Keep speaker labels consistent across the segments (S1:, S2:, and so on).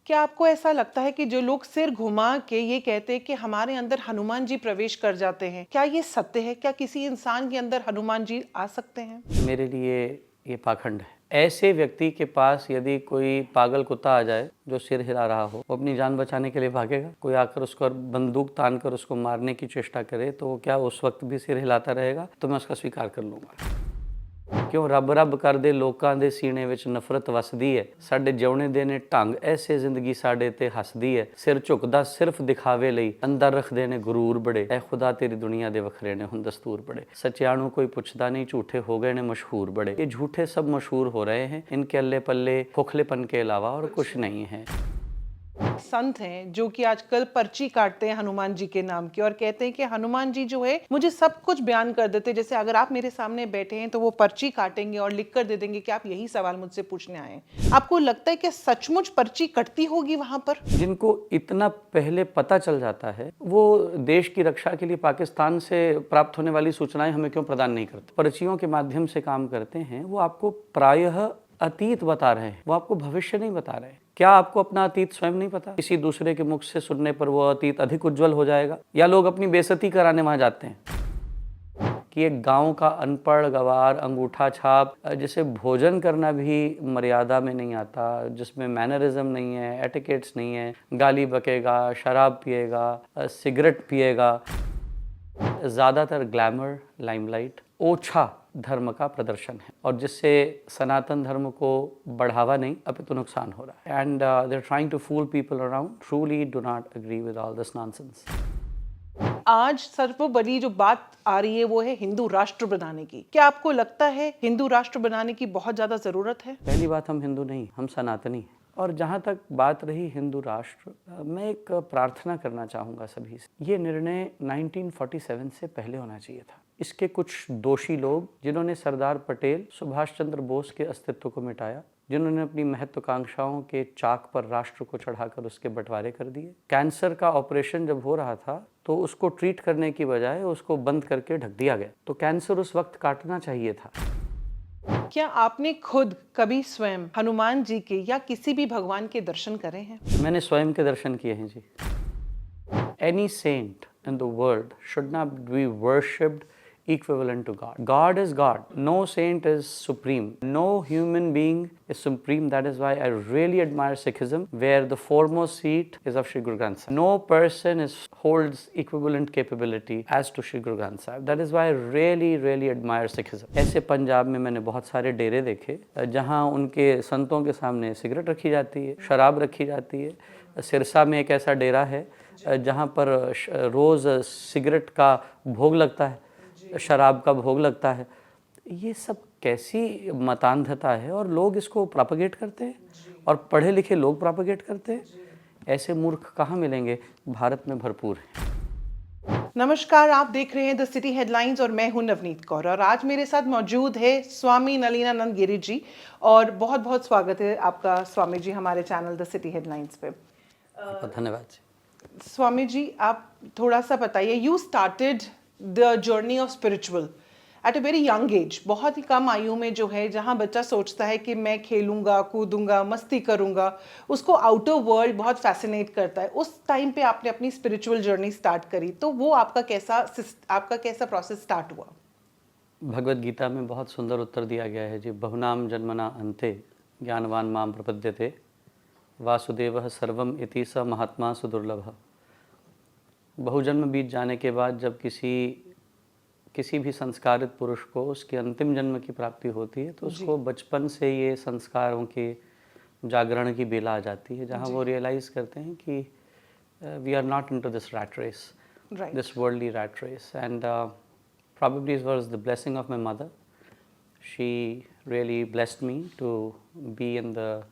S1: क्या आपको ऐसा लगता है कि जो लोग सिर घुमा के ये कहते हैं कि हमारे अंदर हनुमान जी प्रवेश कर जाते हैं, क्या ये सत्य है? क्या किसी इंसान के अंदर हनुमान जी आ सकते हैं?
S2: मेरे लिए ये पाखंड है। ऐसे व्यक्ति के पास यदि कोई पागल कुत्ता आ जाए जो सिर हिला रहा हो, वो अपनी जान बचाने के लिए भागेगा। कोई आकर उसको बंदूक तान कर उसको मारने की चेष्टा करे तो क्या उस वक्त भी सिर हिलाता रहेगा? तो मैं उसका स्वीकार कर लूँगा। क्यों रब रब ਕਰਦੇ ਲੋਕਾਂ ਦੇ ਸੀਨੇ ਵਿੱਚ ਨਫ਼ਰਤ ਵਸਦੀ ਹੈ। ਸਾਡੇ ਜਿਉਣੇ ਦੇ ਨੇ ਢੰਗ ਐਸੇ ਜ਼ਿੰਦਗੀ ਸਾਡੇ ਤੇ ਹੱਸਦੀ ਹੈ। ਸਿਰ ਝੁਕਦਾ ਸਿਰਫ ਦਿਖਾਵੇ ਲਈ, ਅੰਦਰ ਰੱਖਦੇ ਨੇ ਗਰੂਰ ਬੜੇ। ਐ ਖੁਦਾ ਤੇਰੀ ਦੁਨੀਆ ਦੇ ਵੱਖਰੇ ਨੇ ਹੁਣ ਦਸਤੂਰ ਬੜੇ। ਸੱਚਿਆਂ ਨੂੰ ਕੋਈ ਪੁੱਛਦਾ ਨਹੀਂ, ਝੂਠੇ ਹੋ ਗਏ ਨੇ मशहूर बड़े। ये झूठे सब मशहूर हो रहे हैं, इनके अल्ले पल्ले खोखलेपन के अलावा और कुछ नहीं है।
S1: संत हैं जो कि आजकल पर्ची काटते हैं हनुमान जी के नाम की और कहते हैं कि हनुमान जी जो है मुझे सब कुछ बयान कर देते हैं। जैसे अगर आप मेरे सामने बैठे हैं तो वो पर्ची काटेंगे और लिख कर दे देंगे कि आप यही सवाल मुझसे पूछने आए हैं। आपको लगता है कि सचमुच पर्ची कटती होगी वहां पर?
S2: जिनको इतना पहले पता चल जाता है वो देश की रक्षा के लिए पाकिस्तान से प्राप्त होने वाली सूचनाएं हमें क्यों प्रदान नहीं करते? पर्चियों के माध्यम से काम करते हैं। वो आपको प्रायः अतीत बता रहे हैं, वो आपको भविष्य नहीं बता रहे हैं। क्या आपको अपना अतीत स्वयं नहीं पता? किसी दूसरे के मुख से सुनने पर वो अतीत अधिक उज्जवल हो जाएगा? या लोग अपनी बेइज्जती कराने वहां जाते हैं कि एक गांव का अनपढ़ गवार अंगूठा छाप जिसे भोजन करना भी मर्यादा में नहीं आता, जिसमें मैनरिज्म नहीं है, एटिकेट्स नहीं है, गाली बकेगा, शराब पिएगा, सिगरेट पिएगा, ज़्यादातर ग्लैमर, लाइमलाइट, ओछा धर्म का प्रदर्शन है और जिससे सनातन धर्म को बढ़ावा नहीं अपितु नुकसान हो रहा है। And they are trying to fool people around. Truly do not agree with all this nonsense.
S1: आज सर्वोपरि जो बात आ रही है वो है हिंदू राष्ट्र बनाने की। क्या आपको लगता है हिंदू राष्ट्र बनाने की बहुत ज्यादा जरूरत है?
S2: पहली बात, हम हिंदू नहीं, हम सनातनी हैं। और जहाँ तक बात रही हिंदू राष्ट्र, मैं एक प्रार्थना करना चाहूँगा सभी से। ये निर्णय 1947 से पहले होना चाहिए था। इसके कुछ दोषी लोग जिन्होंने सरदार पटेल, सुभाष चंद्र बोस के अस्तित्व को मिटाया, जिन्होंने अपनी महत्वाकांक्षाओं के चाक पर राष्ट्र को चढ़ाकर उसके बंटवारे कर दिए। कैंसर का ऑपरेशन जब हो रहा था तो उसको ट्रीट करने की बजाय उसको बंद करके ढक दिया गया। तो कैंसर उस वक्त काटना चाहिए था।
S1: क्या आपने खुद कभी स्वयं हनुमान जी के या किसी भी भगवान के दर्शन करे हैं?
S2: मैंने स्वयं के दर्शन किए हैं जी। Any saint in the world should not be worshipped equivalent to God. God is God. No saint is supreme. No human being is supreme. That is why I really admire Sikhism, where the foremost seat is of Shri Guru Granth Sahib. No person holds equivalent capability as to Shri Guru Granth Sahib. That is why I really admire Sikhism. ऐसे पंजाब में मैंने बहुत सारे डेरे देखे जहाँ उनके संतों के सामने सिगरेट रखी जाती है, शराब रखी जाती है। सिरसा में एक ऐसा डेरा है जहाँ पर रोज़ सिगरेट का भोग लगता है, शराब का भोग लगता है। ये सब कैसी मतान्धता है और लोग इसको प्रोपेगेट करते हैं और पढ़े लिखे लोग प्रोपेगेट करते हैं। ऐसे मूर्ख कहाँ मिलेंगे? भारत में भरपूर हैं।
S1: नमस्कार, आप देख रहे हैं द सिटी हेडलाइंस और मैं हूं नवनीत कौर और आज मेरे साथ मौजूद है स्वामी नलिनानंद गिरी जी और बहुत बहुत स्वागत है आपका स्वामी जी हमारे चैनल द सिटी हेडलाइंस पे।
S2: धन्यवाद जी।
S1: स्वामी जी, आप थोड़ा सा बताइए, you started the journey of spiritual at a very young age, बहुत ही कम आयु में जो है, जहाँ बच्चा सोचता है कि मैं खेलूंगा, कूदूंगा, मस्ती करूंगा, उसको आउटर वर्ल्ड बहुत फैसिनेट करता है। उस टाइम पे आपने अपनी स्पिरिचुअल जर्नी स्टार्ट करी, तो वो आपका कैसा प्रोसेस स्टार्ट हुआ?
S2: भगवद गीता में बहुत सुंदर उत्तर दिया गया है जी। बहुनाम जन्मना अन्ते ज्ञानवान माम प्रपद्यते वासुदेवः सर्वम इति स महात्मा सुदुर्लभ। बहुजन्म बीत जाने के बाद जब किसी भी संस्कारित पुरुष को उसके अंतिम जन्म की प्राप्ति होती है तो उसको बचपन से ये संस्कारों के जागरण की बेला आ जाती है, जहाँ वो रियलाइज़ करते हैं कि we are not into this rat race, this worldly rat race. And probably it was the blessing of my mother. She really blessed me to be in the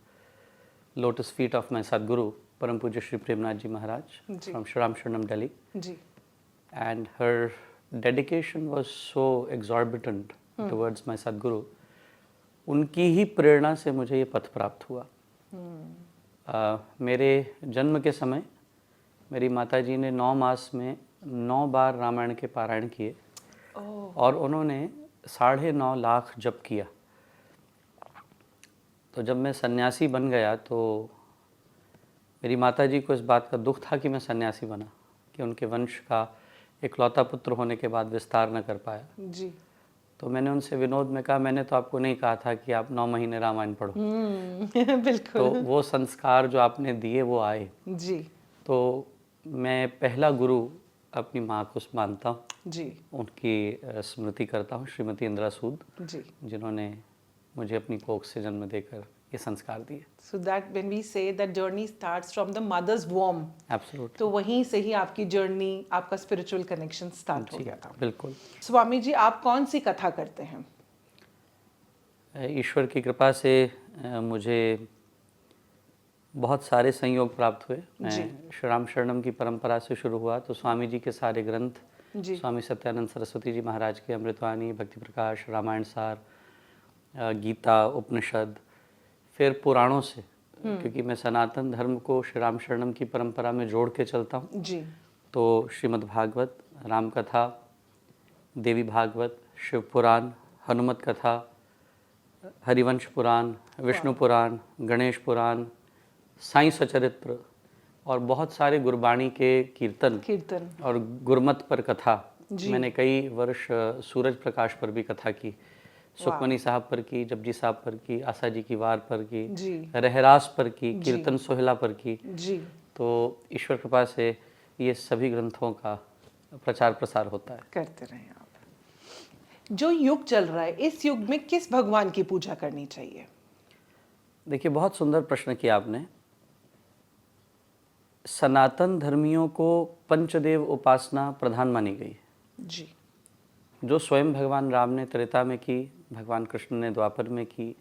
S2: lotus feet of my Sadguru, Param Pujya Shri Premnath Ji Maharaj from Shram Sharanam, Delhi. And her dedication was so exorbitant towards my Sadguru. उनकी ही प्रेरणा से मुझे ये पथ प्राप्त हुआ। मेरे जन्म के समय मेरी माताजी ने 9 मास में 9 बार रामायण के पारायण किए और उन्होंने 9.5 लाख जप किया। तो जब मैं सन्यासी बन गया तो मेरी माताजी को इस बात का दुख था कि मैं सन्यासी बना, कि उनके वंश का इकलौता पुत्र होने के बाद विस्तार न कर पाया।
S1: जी।
S2: तो मैंने उनसे विनोद में कहा, मैंने तो आपको नहीं कहा था कि आप 9 महीने रामायण पढ़ो।
S1: बिल्कुल।
S2: तो वो संस्कार जो आपने दिए वो आए।
S1: जी।
S2: तो मैं पहला गुरु अपनी माँ को मानता हूँ,
S1: जी।
S2: उनकी स्मृति करता हूँ, श्रीमती इंदिरा सूद,
S1: जी।
S2: जिन्होंने मुझे अपनी कोख से जन्म देकर ये संस्कार दिए।
S1: So that when we say that journey starts from the mother's womb,
S2: absolutely.
S1: तो वहीं से ही आपकी जर्नी, आपका स्पिरिचुअल कनेक्शन स्टार्ट हो
S2: जी,
S1: गया था।
S2: बिल्कुल।
S1: स्वामी जी, आप कौन सी कथा करते हैं?
S2: ईश्वर की कृपा से मुझे बहुत सारे संयोग प्राप्त हुए। मैं श्री राम शरणम की परंपरा से शुरू हुआ तो स्वामी जी के सारे ग्रंथ,
S1: जी।
S2: स्वामी सत्यानंद सरस्वती जी महाराज के अमृतवाणी, भक्ति प्रकाश, रामायण सार, गीता, उपनिषद, फिर पुराणों से, क्योंकि मैं सनातन धर्म को श्री राम शरणम की परंपरा में जोड़ के चलता हूँ।
S1: जी।
S2: तो श्रीमद् भागवत, राम कथा, देवी भागवत, शिव पुराण, हनुमत कथा, हरिवंश पुराण, विष्णु पुराण, गणेश पुराण, साईं सचरित्र और बहुत सारे गुरबाणी के कीर्तन और गुरमत पर कथा। मैंने कई वर्ष सूरज प्रकाश पर भी कथा की, सुखमनी साहब पर की, जपजी साहब पर की, आशा जी की वार पर की, रहरास पर की, कीर्तन सोहला पर की।
S1: जी।
S2: तो ईश्वर कृपा से ये सभी ग्रंथों का प्रचार प्रसार होता है।
S1: करते रहें आप। जो युग चल रहा है, इस युग में किस भगवान की पूजा करनी चाहिए?
S2: देखिए, बहुत सुंदर प्रश्न किया आपने। सनातन धर्मियों को पंचदेव उपासना प्रधान मानी गई है,
S1: जी।
S2: जो स्वयं भगवान राम ने त्रेता में की, भगवान कृष्ण ने द्वापर में की।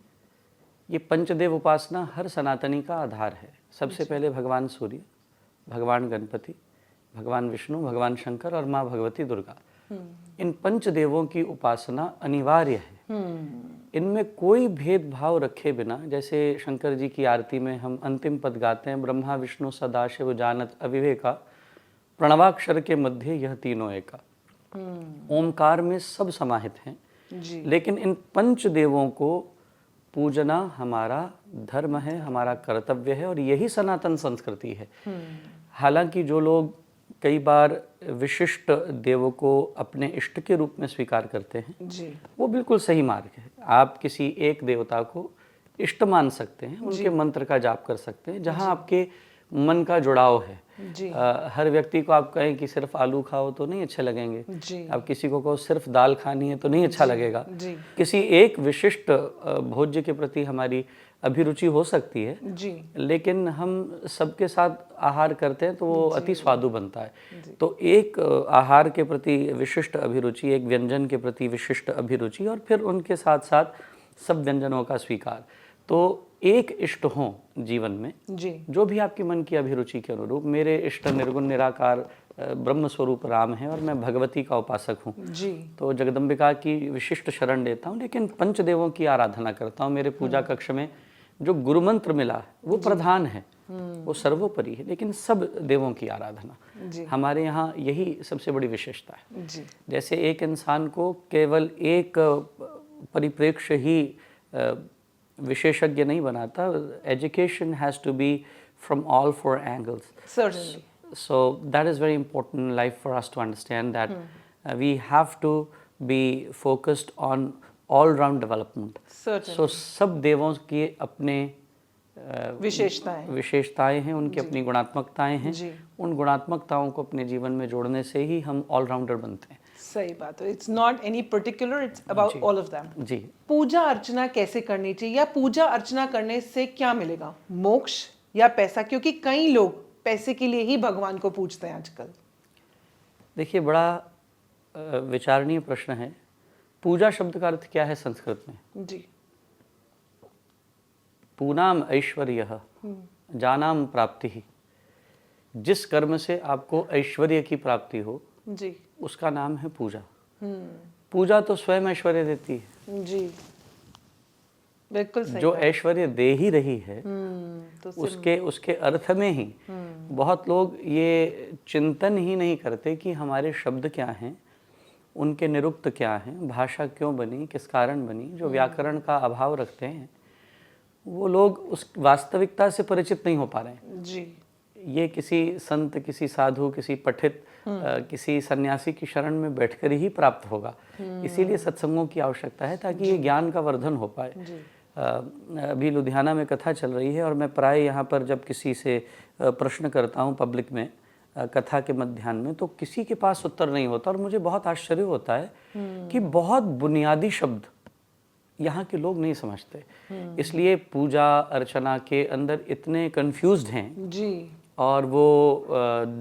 S2: ये पंचदेव उपासना हर सनातनी का आधार है। सबसे पहले भगवान सूर्य, भगवान गणपति, भगवान विष्णु, भगवान शंकर और माँ भगवती दुर्गा, इन पंचदेवों की उपासना अनिवार्य है। इनमें कोई भेदभाव रखे बिना, जैसे शंकर जी की आरती में हम अंतिम पद गाते हैं, ब्रह्मा विष्णु सदाशिव जानत अविवेका, प्रणवाक्षर के मध्य यह तीनों एका। ओमकार में सब समाहित हैं।
S1: जी।
S2: लेकिन इन पंचदेवों को पूजना हमारा धर्म है, हमारा कर्तव्य है और यही सनातन संस्कृति है। हालांकि जो लोग कई बार विशिष्ट देवों को अपने इष्ट के रूप में स्वीकार करते हैं,
S1: जी।
S2: वो बिल्कुल सही मार्ग है। आप किसी एक देवता को इष्ट मान सकते हैं, उनके मंत्र का जाप कर सकते हैं, जहाँ आपके मन का जुड़ाव है।
S1: जी।
S2: हर व्यक्ति को आप कहें कि सिर्फ आलू खाओ तो नहीं अच्छे लगेंगे।
S1: जी।
S2: आप किसी को कहो सिर्फ दाल खानी है तो नहीं अच्छा लगेगा।
S1: जी।
S2: किसी एक विशिष्ट भोज्य के प्रति हमारी अभिरुचि हो सकती है,
S1: जी।
S2: लेकिन हम सबके साथ आहार करते हैं तो वो अति स्वादु बनता है। तो एक आहार के प्रति विशिष्ट अभिरुचि, एक व्यंजन के प्रति विशिष्ट अभिरुचि और फिर उनके साथ साथ सब व्यंजनों का स्वीकार। तो एक इष्ट हो जीवन में,
S1: जी।
S2: जो भी आपके मन की अभिरुचि के अनुरूप। मेरे इष्ट निर्गुण निराकार ब्रह्म स्वरूप राम है और मैं भगवती का उपासक हूँ,
S1: जी।
S2: तो जगदम्बिका की विशिष्ट शरण लेता हूँ, लेकिन पंचदेवों की आराधना करता हूँ। मेरे पूजा कक्ष में जो गुरु मंत्र मिला है वो प्रधान है, वो सर्वोपरि है, लेकिन सब देवों की आराधना हमारे यहाँ यही सबसे बड़ी विशेषता है।
S1: जी।
S2: जैसे एक इंसान को केवल एक परिप्रेक्ष्य ही विशेषज्ञ नहीं बनाता। Education has to be from all four angles.
S1: Certainly.
S2: So that is very important in life for us to understand that we have to be focused on all-round development.
S1: Certainly.
S2: So सब देवों के अपने
S1: विशेषताएं
S2: हैं, उनकी अपनी गुणात्मकताएं हैं। उन गुणात्मकताओं को अपने जीवन में जोड़ने से ही हम ऑलराउंडर बनते हैं।
S1: सही बात है। It's not any particular, it's about all of them.
S2: जी।
S1: पूजा अर्चना कैसे करनी चाहिए, या पूजा अर्चना करने से क्या मिलेगा, मोक्ष या पैसा? क्योंकि कई लोग पैसे के लिए ही भगवान को पूजते हैं आजकल। देखिए,
S2: बड़ा विचारणीय प्रश्न है। पूजा शब्द का अर्थ क्या है संस्कृत में?
S1: जी।
S2: पूनाम ऐश्वर्य जानाम प्राप्ति। जिस कर्म से आपको ऐश्वर्य की प्राप्ति हो,
S1: जी,
S2: उसका नाम है पूजा। पूजा तो स्वयं ऐश्वर्य देती है।
S1: जी, बिल्कुल सही।
S2: जो ऐश्वर्य दे ही रही है, तो उसके अर्थ में ही बहुत लोग ये चिंतन ही नहीं करते कि हमारे शब्द क्या हैं, उनके निरुक्त क्या हैं, भाषा क्यों बनी, किस कारण बनी। जो व्याकरण का अभाव रखते हैं, वो लोग उस वास्तविकता से परिचित नहीं हो पा रहे हैं।
S1: जी।
S2: ये किसी संत, किसी साधु, किसी पठित किसी सन्यासी की शरण में बैठकर ही प्राप्त होगा। इसीलिए सत्संगों की आवश्यकता है ताकि ये ज्ञान का वर्धन हो पाए। अभी लुधियाना में कथा चल रही है और मैं प्राय यहाँ पर जब किसी से प्रश्न करता हूँ पब्लिक में कथा के मध्याह्न में, तो किसी के पास उत्तर नहीं होता और मुझे बहुत आश्चर्य होता है कि बहुत बुनियादी शब्द यहाँ के लोग नहीं समझते। इसलिए पूजा अर्चना के अंदर इतने कंफ्यूज्ड हैं
S1: जी।
S2: और वो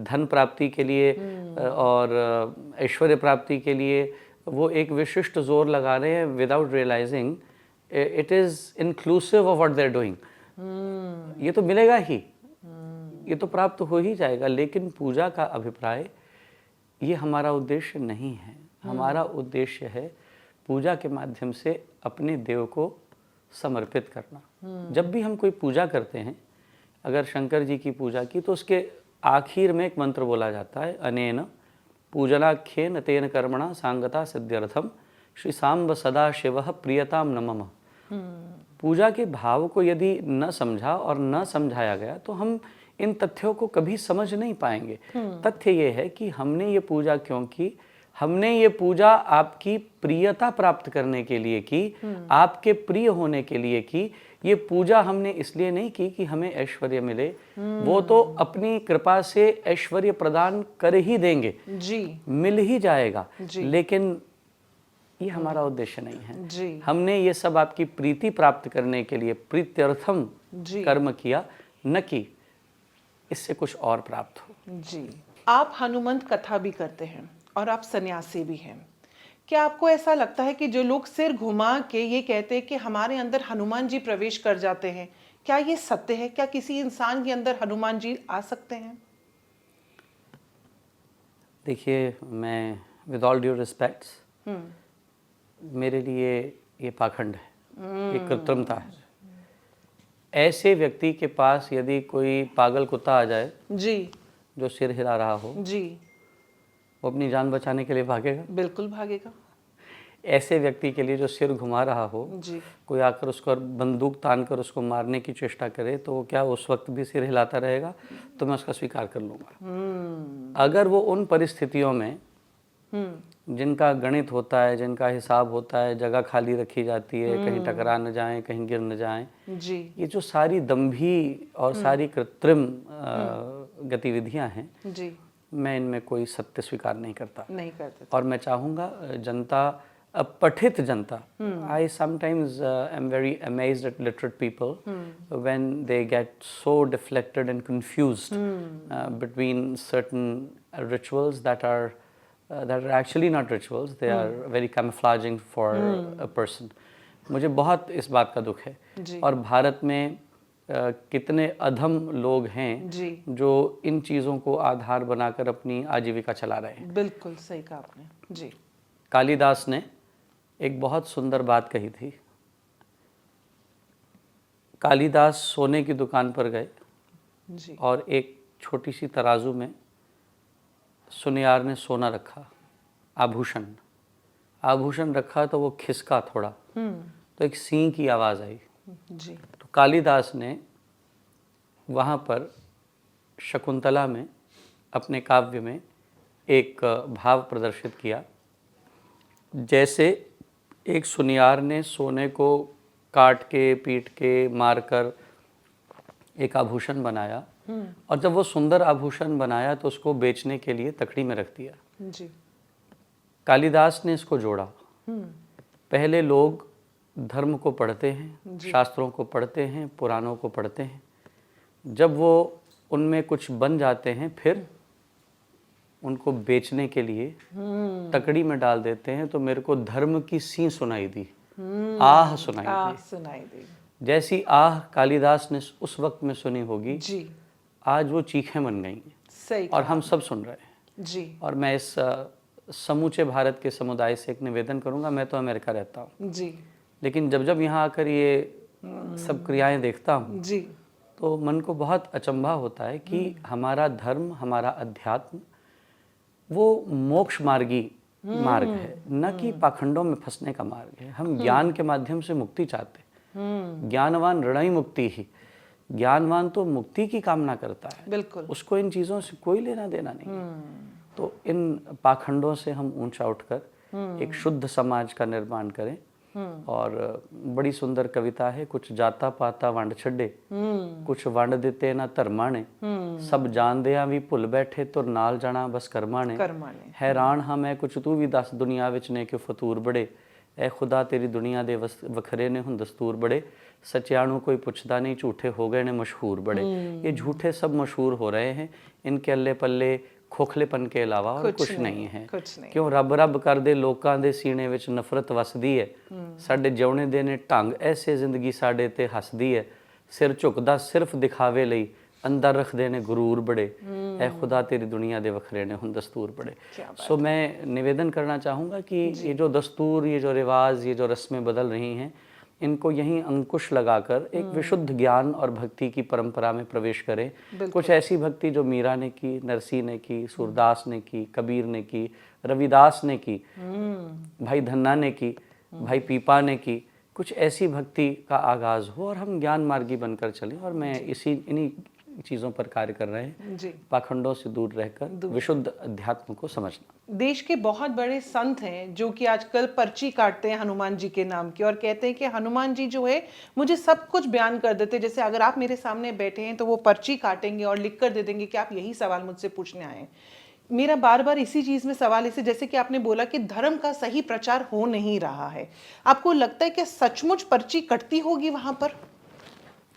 S2: धन प्राप्ति के लिए और ऐश्वर्य प्राप्ति के लिए वो एक विशिष्ट जोर लगा रहे हैं without realising it is inclusive of what they are doing. ये तो मिलेगा ही, ये तो प्राप्त हो ही जाएगा, लेकिन पूजा का अभिप्राय ये हमारा उद्देश्य नहीं है। हमारा उद्देश्य है पूजा के माध्यम से अपने देव को समर्पित करना। जब भी हम कोई पूजा करते हैं, अगर शंकर जी की पूजा की, तो उसके आखिर में एक मंत्र बोला जाता है, अनेन पूजनाख्येन तेन कर्मणा सांगता सिद्ध्यर्थम श्री सांब सदा शिवः प्रियताम न मम। पूजा के भाव को यदि न समझा और न समझाया गया तो हम इन तथ्यों को कभी समझ नहीं पाएंगे। तथ्य ये है कि हमने ये पूजा क्यों की? हमने ये पूजा आपकी प्रियता प्राप्त करने के लिए की, आपके प्रिय होने के लिए की। ये पूजा हमने इसलिए नहीं की कि हमें ऐश्वर्य मिले, वो तो अपनी कृपा से ऐश्वर्य प्रदान कर ही देंगे
S1: जी,
S2: मिल ही जाएगा,
S1: जी।
S2: लेकिन ये हमारा उद्देश्य नहीं है।
S1: जी।
S2: हमने ये सब आपकी प्रीति प्राप्त करने के लिए प्रीत्यर्थम
S1: जी।
S2: कर्म किया, न कि इससे कुछ और प्राप्त हो।
S1: जी। आप हनुमंत कथा भी करते हैं और आप सन्यासी भी हैं। क्या आपको ऐसा लगता है कि जो लोग सिर घुमा के ये कहते हैं कि हमारे अंदर हनुमान जी प्रवेश कर जाते हैं, क्या ये सत्य है? क्या किसी इंसान के अंदर हनुमान जी आ सकते हैं?
S2: देखिए, मैं विद ऑल ड्यू रिस्पेक्ट्स, मेरे लिए ये पाखंड है, ये कृत्रिमता है। ऐसे व्यक्ति के पास यदि कोई पागल कुत्ता आ जाए
S1: जी,
S2: जो सिर हिला रहा हो,
S1: जी,
S2: वो अपनी जान बचाने के लिए भागेगा?
S1: बिल्कुल भागेगा।
S2: ऐसे व्यक्ति के लिए जो सिर घुमा रहा हो,
S1: जी,
S2: कोई आकर उसको बंदूक तान कर उसको मारने की चेष्टा करे, तो वो क्या उस वक्त भी सिर हिलाता रहेगा? तो मैं उसका स्वीकार कर लूँगा। अगर वो उन परिस्थितियों में जिनका गणित होता है, जिनका हिसाब होता है, जगह खाली रखी जाती है, कहीं टकरा न जाएं, कहीं गिर न जाएं,
S1: जी,
S2: ये जो सारी दंभी और सारी कृत्रिम गतिविधियां हैं,
S1: जी,
S2: मैं इनमें कोई सत्य स्वीकार नहीं करता।
S1: नहीं करते।
S2: और मैं चाहूँगा जनता, पठित जनता, I sometimes am very amazed eight literate people when they get so deflected and confused between certain rituals that are actually not rituals, they are very camouflaging for a person. मुझे बहुत इस बात का दुख है।
S1: जी।
S2: और भारत में कितने अधम लोग हैं
S1: जी,
S2: जो इन चीज़ों को आधार बनाकर अपनी आजीविका चला रहे हैं।
S1: बिल्कुल सही कहा आपने। जी,
S2: कालिदास ने एक बहुत सुंदर बात कही थी। कालिदास सोने की दुकान पर गए
S1: जी,
S2: और एक छोटी सी तराजू में सुनियार ने सोना रखा, आभूषण रखा, तो वो खिसका थोड़ा, तो एक सींग की आवाज़ आई।
S1: जी,
S2: तो कालिदास ने वहाँ पर शकुंतला में अपने काव्य में एक भाव प्रदर्शित किया। जैसे एक सुनियार ने सोने को काट के, पीट के, मारकर एक आभूषण बनाया, और जब वो सुंदर आभूषण बनाया तो उसको बेचने के लिए तकड़ी में रख दिया।
S1: जी,
S2: कालिदास ने इसको जोड़ा। पहले लोग धर्म को पढ़ते हैं, शास्त्रों को पढ़ते हैं, पुराणों को पढ़ते हैं, जब वो उनमें कुछ बन जाते हैं फिर उनको बेचने के लिए तकड़ी में डाल देते हैं। तो मेरे को धर्म की सी सुनाई दी, आह सुनाई दी। जैसी आह कालिदास ने उस वक्त में सुनी होगी,
S1: जी,
S2: आज वो चीखें बन गई हैं।
S1: सही
S2: और हम सब सुन रहे हैं।
S1: जी,
S2: और मैं इस समूचे भारत के समुदाय से एक निवेदन करूंगा। मैं तो अमेरिका रहता हूँ,
S1: जी,
S2: लेकिन जब जब यहाँ आकर ये सब क्रियाएं देखता हूँ,
S1: जी,
S2: तो मन को बहुत अचंभा होता है कि हमारा धर्म, हमारा अध्यात्म वो मोक्ष मार्गी मार्ग है, न कि पाखंडों में फंसने का मार्ग है। हम ज्ञान के माध्यम से मुक्ति चाहते हैं। ज्ञानवान ऋणी मुक्ति ही, ज्ञानवान तो मुक्ति की कामना करता है,
S1: बिल्कुल।
S2: उसको इन चीज़ों से कोई लेना देना नहीं है। तो इन पाखंडों से हम ऊंचा उठकर एक शुद्ध समाज का निर्माण करें। और बड़ी सुंदर कविता है, कुछ जाता पाता वंड छड़े, कुछ वंड दिते ना धर्मा ने, सब जानदियां भी भुल बैठे तुर नाल जाना बस कर्मा ने। हैरान हाँ मैं कुछ तू भी दस दुनिया विच ने क्यों फतूर बड़े, ए खुदा तेरी दुनिया दे वखरे ने हुण दस्तूर बड़े, सच्चियां नूं कोई पुछदा नहीं झूठे हो गए ने मशहूर बड़े। ये झूठे सब मशहूर हो रहे हैं, इनके अल्ले पल्ले खोखलेपन के अलावा और कुछ नहीं है। क्यों रब रब करदे लोकां दे सीने विच नफरत वसदी है, साडे जिउणे दे ने ढंग ऐसे जिंदगी साडे ते हसदी है, सिर झुकदा सिर्फ दिखावे लई अंदर रखदे ने गुरूर बड़े, ए खुदा तेरी दुनिया दे वखरे ने हुण दस्तूर बड़े। सो मैं निवेदन करना चाहूँगा कि ये जो दस्तूर, ये जो रिवाज, ये जो रस्में बदल रही हैं, इनको यहीं अंकुश लगाकर एक विशुद्ध ज्ञान और भक्ति की परंपरा में प्रवेश करें। कुछ ऐसी भक्ति जो मीरा ने की, नरसी ने की, सूरदास ने की, कबीर ने की, रविदास ने की, भाई धन्ना ने की, भाई पीपा ने की, कुछ ऐसी भक्ति का आगाज हो और हम ज्ञान मार्गी बनकर चलें। और मैं इन्हीं चीज़ों पर कार्य कर रहे हैं, पाखंडों से दूर रहकर विशुद्ध अध्यात्म को समझना।
S1: देश के बहुत बड़े संत हैं जो कि आजकल पर्ची काटते हैं हनुमान जी के नाम की और कहते हैं कि हनुमान जी जो है मुझे सब कुछ बयान कर देते, जैसे अगर आप मेरे सामने बैठे हैं तो वो पर्ची काटेंगे और लिख कर दे देंगे कि आप यही सवाल मुझसे पूछने आए हैं। मेरा बार बार इसी चीज़ में सवाल इसे, जैसे कि आपने बोला कि धर्म का सही प्रचार हो नहीं रहा है, आपको लगता है कि सचमुच पर्ची कटती होगी वहाँ पर?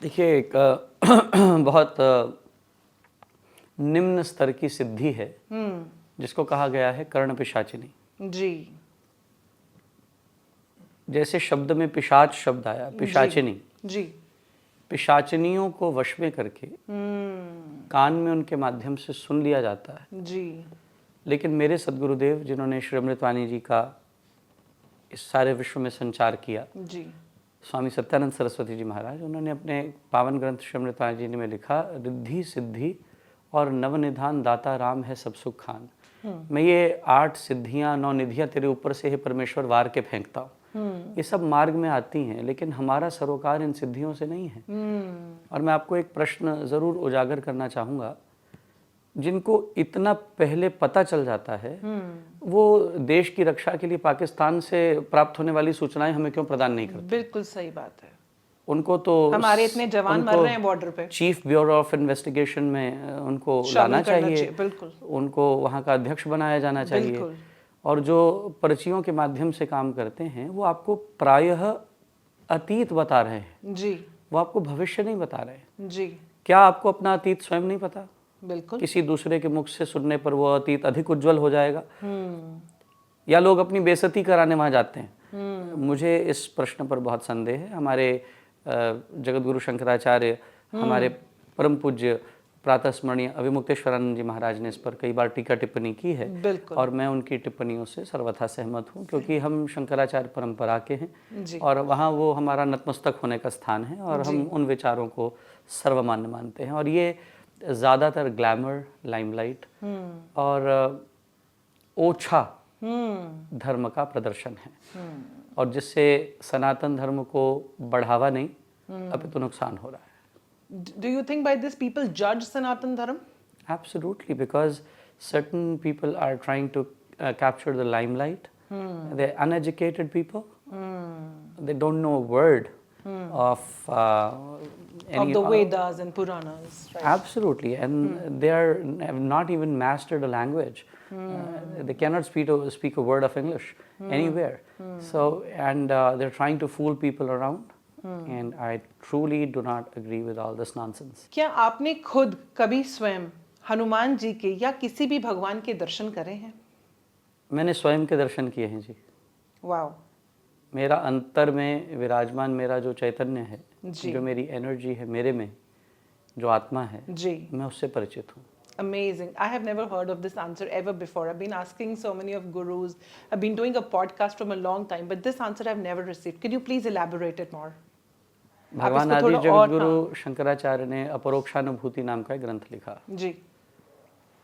S2: देखिए, एक बहुत निम्न स्तर की सिद्धि है जिसको कहा गया है कर्ण पिशाचिनी
S1: जी।
S2: जैसे शब्द में पिशाच शब्द आया, पिशाचिनी
S1: जी।
S2: पिशाचिनियों को वश में करके कान में उनके माध्यम से सुन लिया जाता है
S1: जी।
S2: लेकिन मेरे सदगुरुदेव जिन्होंने श्री अमृतवाणी जी का इस सारे विश्व में संचार किया
S1: जी,
S2: स्वामी सत्यानंद सरस्वती जी महाराज, उन्होंने अपने पावन ग्रंथ श्री अमृतवाणी जी में लिखा, रिद्धि सिद्धि और नवनिधान दाता राम है सब सुख खान। मैं ये 8 सिद्धियां 9 निधियां तेरे ऊपर से ही परमेश्वर वार के फेंकता हूँ। ये सब मार्ग में आती हैं लेकिन हमारा सरोकार इन सिद्धियों से नहीं है। और मैं आपको एक प्रश्न जरूर उजागर करना चाहूँगा, जिनको इतना पहले पता चल जाता है वो देश की रक्षा के लिए पाकिस्तान से प्राप्त होने वाली सूचनाएं हमें क्यों प्रदान नहीं करते?
S1: बिल्कुल सही बात है।
S2: उनको तो
S1: हमारे इतने जवान मर रहे हैं बॉर्डर पे,
S2: चीफ ब्यूरो ऑफ इन्वेस्टिगेशन में उनको लाना चाहिए,
S1: बिल्कुल
S2: उनको वहाँ का अध्यक्ष बनाया जाना चाहिए। और जो पर्चियों के माध्यम से काम करते हैं वो आपको प्रायः अतीत बता रहे हैं
S1: जी,
S2: वो आपको भविष्य नहीं बता रहे
S1: जी।
S2: क्या आपको अपना अतीत स्वयं नहीं पता?
S1: बिल्कुल।
S2: किसी दूसरे के मुख से सुनने पर वो अतीत अधिक उज्जवल हो जाएगा। या लोग अपनी बेइज्जती कराने वहाँ जाते हैं। मुझे इस प्रश्न पर बहुत संदेह है। हमारे जगत गुरु शंकराचार्य, हमारे परम पूज्य प्रातः स्मरणीय अभिमुक्तेश्वरानंद जी महाराज ने इस पर कई बार टीका टिप्पणी की है और मैं उनकी टिप्पणियों से सर्वथा सहमत हूँ, क्योंकि हम शंकराचार्य परंपरा के हैं और वहाँ वो हमारा नतमस्तक होने का स्थान है और हम उन विचारों को सर्वमान्य मानते हैं। और ये ज़्यादातर ग्लैमर, लाइमलाइट और ओछा धर्म का प्रदर्शन है और जिससे सनातन धर्म को बढ़ावा नहीं अपितु नुकसान हो रहा है।
S1: Do you think by this people judge Sanatan Dharma?
S2: Absolutely, because certain people are trying to capture the limelight. They're uneducated people. They don't know a word of any
S1: of the Vedas and Puranas. Right?
S2: Absolutely, and they have not even mastered a language. They cannot speak a word of English anywhere. So, and they're trying to fool people around. And I truly do not agree with all this nonsense.
S1: क्या आपने खुद कभी स्वयं हनुमान जी के या किसी भी भगवान के दर्शन करे हैं?
S2: मैंने स्वयं के दर्शन किए हैं जी।
S1: वाओ।
S2: मेरा अंतर में विराजमान मेरा जो चैतन्य है, जो मेरी एनर्जी है, मेरे में जो आत्मा है जी, मैं उससे परिचित हूँ।
S1: Amazing. I have never heard of this answer ever before. I've been asking so many of gurus. I've been doing a podcast from a long time, but this answer I've never received. Can you please elaborate it more?
S2: भगवान आदि जगत गुरु शंकराचार्य ने अपरोक्षानुभूति नाम का एक ग्रंथ लिखा
S1: जी।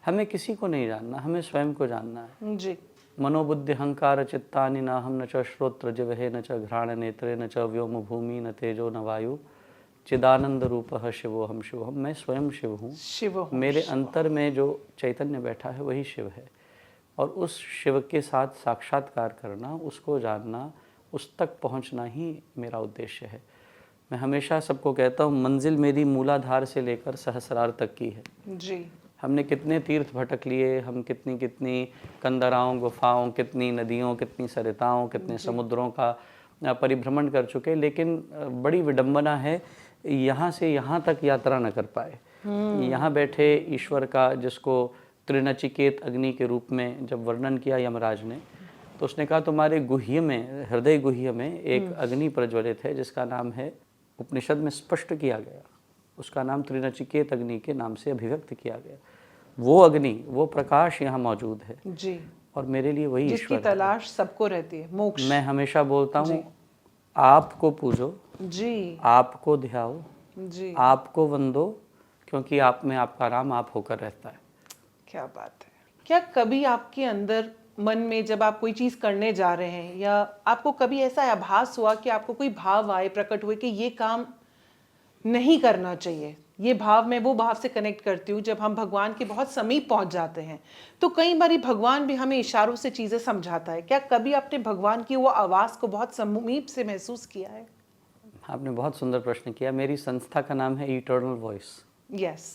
S2: हमें किसी को नहीं जानना, हमें स्वयं को जानना है
S1: जी।
S2: मनोबुद्धि अहंकार चित्तानि न हम न च श्रोत्र जिह्वे न च घ्राण नेत्रे न च व्योम भूमि न तेजो न वायु चिदानंद रूपः शिवोहम शिवोहम, मैं स्वयं शिव हूँ।
S1: शिव हूँ,
S2: मेरे
S1: शिव।
S2: अंतर में जो चैतन्य बैठा है वही शिव है, और उस शिव के साथ साक्षात्कार करना, उसको जानना, उस तक पहुँचना ही मेरा उद्देश्य है। मैं हमेशा सबको कहता हूँ, मंजिल मेरी मूलाधार से लेकर सहस्रार तक की है।
S1: जी।
S2: हमने कितने तीर्थ भटक लिए, हम कितनी कितनी कंदराओं, गुफाओं, कितनी नदियों, कितनी सरिताओं, कितने समुद्रों का परिभ्रमण कर चुके, लेकिन बड़ी विडंबना है यहाँ से यहाँ तक यात्रा न कर पाए। यहाँ बैठे ईश्वर का, जिसको त्रिनचिकेत अग्नि के रूप में जब वर्णन किया यमराज ने, तो उसने कहा तुम्हारे गुह्य में, हृदय गुह्य में एक अग्नि प्रज्वलित है जिसका नाम है, उपनिषद में स्पष्ट किया गया, उसका नाम त्रिनचिकेत अग्नि के नाम से अभिव्यक्त किया गया। वो अग्नि, वो प्रकाश यहाँ मौजूद है
S1: जी।
S2: और मेरे लिए वही
S1: जिसकी
S2: ईश्वर है।
S1: तलाश सबको रहती है, मोक्ष।
S2: मैं हमेशा बोलता हूँ, आपको पूजो,
S1: जी।
S2: आपको ध्याओ,
S1: जी।
S2: आपको वंदो, क्योंकि आप में आपका नाम आप होकर रहता है।
S1: क्या बात है। क्या कभी आपके अंदर मन में जब आप कोई चीज करने जा रहे हैं, या आपको कभी ऐसा आभास हुआ कि आपको कोई भाव आए, प्रकट हुए कि ये काम नहीं करना चाहिए? ये भाव, मैं वो भाव से कनेक्ट करती हूँ जब हम भगवान के बहुत समीप पहुंच जाते हैं, तो कई बारी भगवान भी हमें इशारों से चीजें समझाता है। क्या कभी आपने भगवान की वो आवाज को बहुत समीप से महसूस किया है?
S2: आपने बहुत सुंदर प्रश्न किया। मेरी संस्था का नाम है eternal voice.
S1: Yes.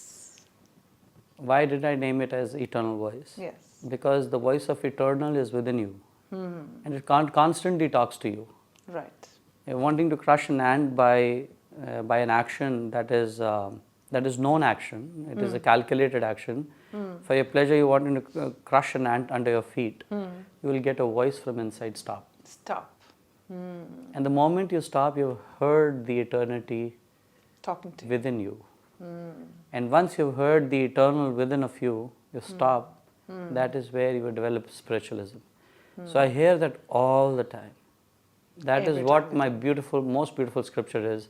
S2: Why did I name it as eternal voice?
S1: Yes.
S2: Because the voice of eternal is within you, and it constantly talks to you.
S1: Right.
S2: You're wanting to crush an ant by an action that is known action. It is a calculated action. For your pleasure, you want to crush an ant under your feet. You will get a voice from inside. Stop.
S1: Stop.
S2: And the moment you stop, you've heard the eternity
S1: talking to.
S2: within you. And once you've heard the eternal within of you, you stop. That is where you develop spiritualism. So I hear that all the time. That is
S1: Every
S2: what
S1: time.
S2: my most beautiful scripture is.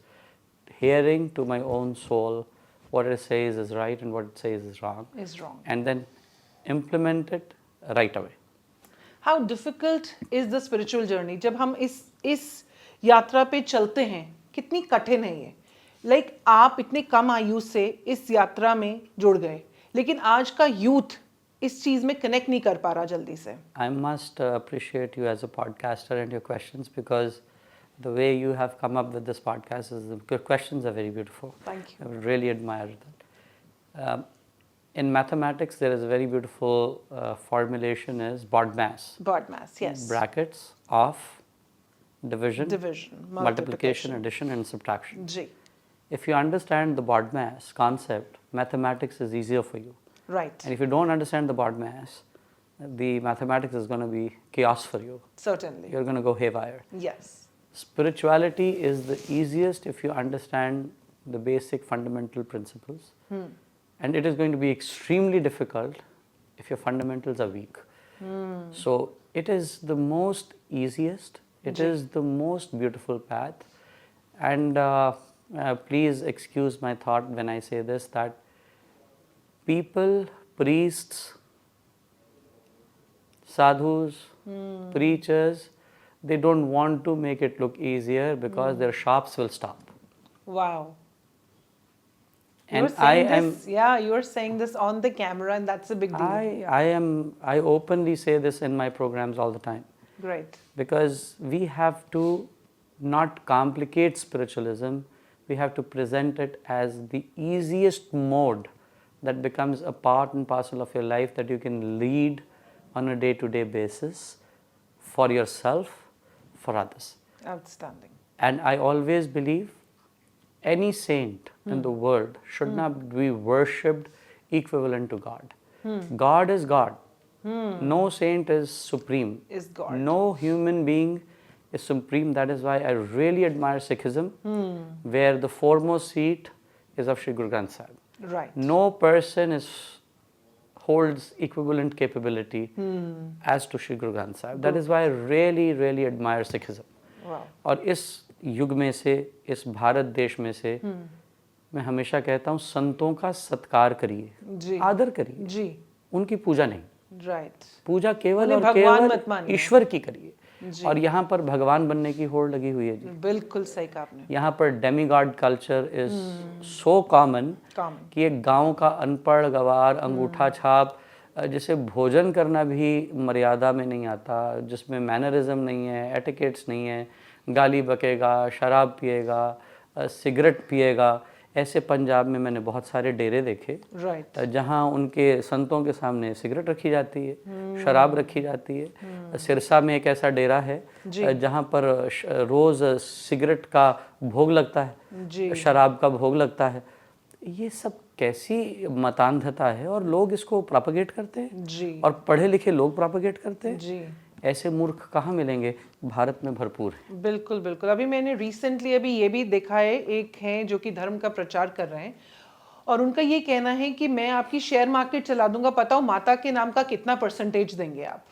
S2: Hearing to my own soul what it says is right and what it says is wrong.
S1: Is wrong.
S2: And then implement it right away.
S1: How difficult is the spiritual journey? जब हम इस यात्रा पे चलते हैं, कितनी कठिन है ये? लाइक आप इतने कम आयु से इस यात्रा में जुड़ गए, लेकिन आज का यूथ इस चीज में कनेक्ट नहीं कर पा रहा जल्दी से।
S2: I must appreciate you as a podcaster and your questions, because the way you have come up with this podcast is, the questions are very beautiful.
S1: Thank you.
S2: I really admire that. In mathematics, there is a very beautiful formulation is BODMAS.
S1: BODMAS, yes.
S2: Brackets of division, multiplication, addition and subtraction.
S1: Ji.
S2: If you understand the BODMAS concept, mathematics is easier for you.
S1: Right.
S2: And if you don't understand the BODMAS, the mathematics is going to be chaos for you.
S1: Certainly.
S2: You're going to go haywire.
S1: Yes.
S2: Spirituality is the easiest if you understand the basic fundamental principles. And it is going to be extremely difficult if your fundamentals are weak. So it is the most easiest, it is the most beautiful path. And please excuse my thought when I say this, that people, priests, sadhus, preachers, they don't want to make it look easier because their shops will stop.
S1: Wow.
S2: And
S1: You're saying this, yeah, you're saying this on the camera, and that's a big deal.
S2: I openly say this in my programs all the time.
S1: Great.
S2: Because we have to not complicate spiritualism, we have to present it as the easiest mode that becomes a part and parcel of your life, that you can lead on a day-to-day basis for yourself, for others.
S1: Outstanding.
S2: And I always believe any saint in the world should not be worshipped equivalent to God. God is God. No saint is supreme.
S1: Is God.
S2: No human being is supreme. That is why I really admire Sikhism, where the foremost seat is of Shri Guru Granth Sahib.
S1: Right.
S2: No person holds equivalent capability as to Shri Guru Granth Sahib. That is why I really, really admire Sikhism.
S1: Wow.
S2: और इस युग में से, इस भारत देश में से, मैं हमेशा कहता हूँ, संतों का सत्कार करिए, आदर करिए,
S1: जी,
S2: उनकी पूजा नहीं।
S1: राइट।
S2: पूजा केवल
S1: उन्हें
S2: और
S1: भगवान
S2: केवल
S1: मत मानिए।
S2: ईश्वर की करिए।
S1: जी।
S2: और यहाँ पर भगवान बनने की होड़ लगी हुई है जी।
S1: बिल्कुल सही कहा आपने।
S2: यहाँ पर demigod culture is so common
S1: common.
S2: कि एक गांव का अनपढ़ गवार अंगूठा छाप जिसे भोजन करना भी मर्यादा में नहीं आता, जिसमें मैनरिज्म नहीं है, एटिकेट्स नहीं है, गाली बकेगा, शराब पिएगा, सिगरेट पिएगा, ऐसे पंजाब में मैंने बहुत सारे डेरे देखे
S1: राइट।
S2: जहाँ उनके संतों के सामने सिगरेट रखी जाती है, शराब रखी जाती है। सिरसा में एक ऐसा डेरा है जहाँ पर रोज़ सिगरेट का भोग लगता है,
S1: जी।
S2: शराब का भोग लगता है। ये सब कैसी मतान्धता है और लोग इसको प्रोपेगेट करते हैं
S1: जी।
S2: और पढ़े लिखे लोग प्रोपेगेट करते हैं।
S1: जी।
S2: ऐसे मूर्ख कहाँ मिलेंगे? भारत में भरपूर है।
S1: बिल्कुल बिल्कुल। अभी मैंने रिसेंटली अभी ये भी देखा है, एक हैं जो कि धर्म का प्रचार कर रहे हैं और उनका ये कहना है कि मैं आपकी शेयर मार्केट चला दूंगा, पता हो माता के नाम का कितना परसेंटेज देंगे आप?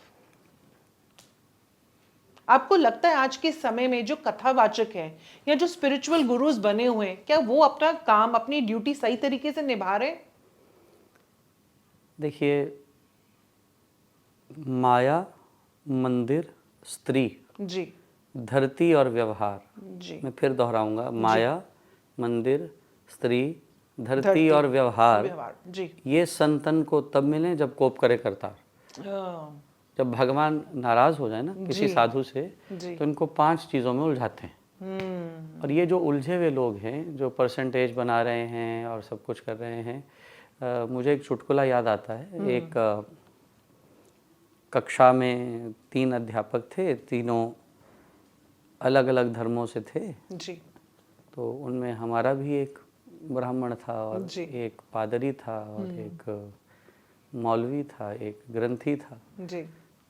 S1: आपको लगता है आज के समय में जो कथावाचक हैं या जो स्पिरिचुअल गुरुज बने हुए हैं, क्या वो अपना काम, अपनी ड्यूटी सही तरीके से निभा रहे हैं?
S2: देखिए, माया, मंदिर, स्त्री,
S1: जी।
S2: धरती और व्यवहार,
S1: जी।
S2: मैं फिर दोहराऊंगा, माया, मंदिर, स्त्री, धरती और व्यवहार,
S1: व्यवहार। जी।
S2: ये संतन को तब मिले जब कोप करे करतार।
S1: हाँ।
S2: जब भगवान नाराज हो जाए ना किसी
S1: जी।
S2: साधु से,
S1: जी।
S2: तो इनको 5 चीज़ों में उलझाते हैं। और ये जो उलझे हुए लोग हैं, जो परसेंटेज बना रहे हैं और सब कुछ कर रहे हैं, मुझे एक चुटकुला याद आता है। एक कक्षा में 3 अध्यापक थे, तीनों अलग अलग धर्मों से थे।
S1: जी।
S2: तो उनमें हमारा भी एक ब्राह्मण था और
S1: जी।
S2: एक पादरी था और एक मौलवी था, एक ग्रंथी था।
S1: जी।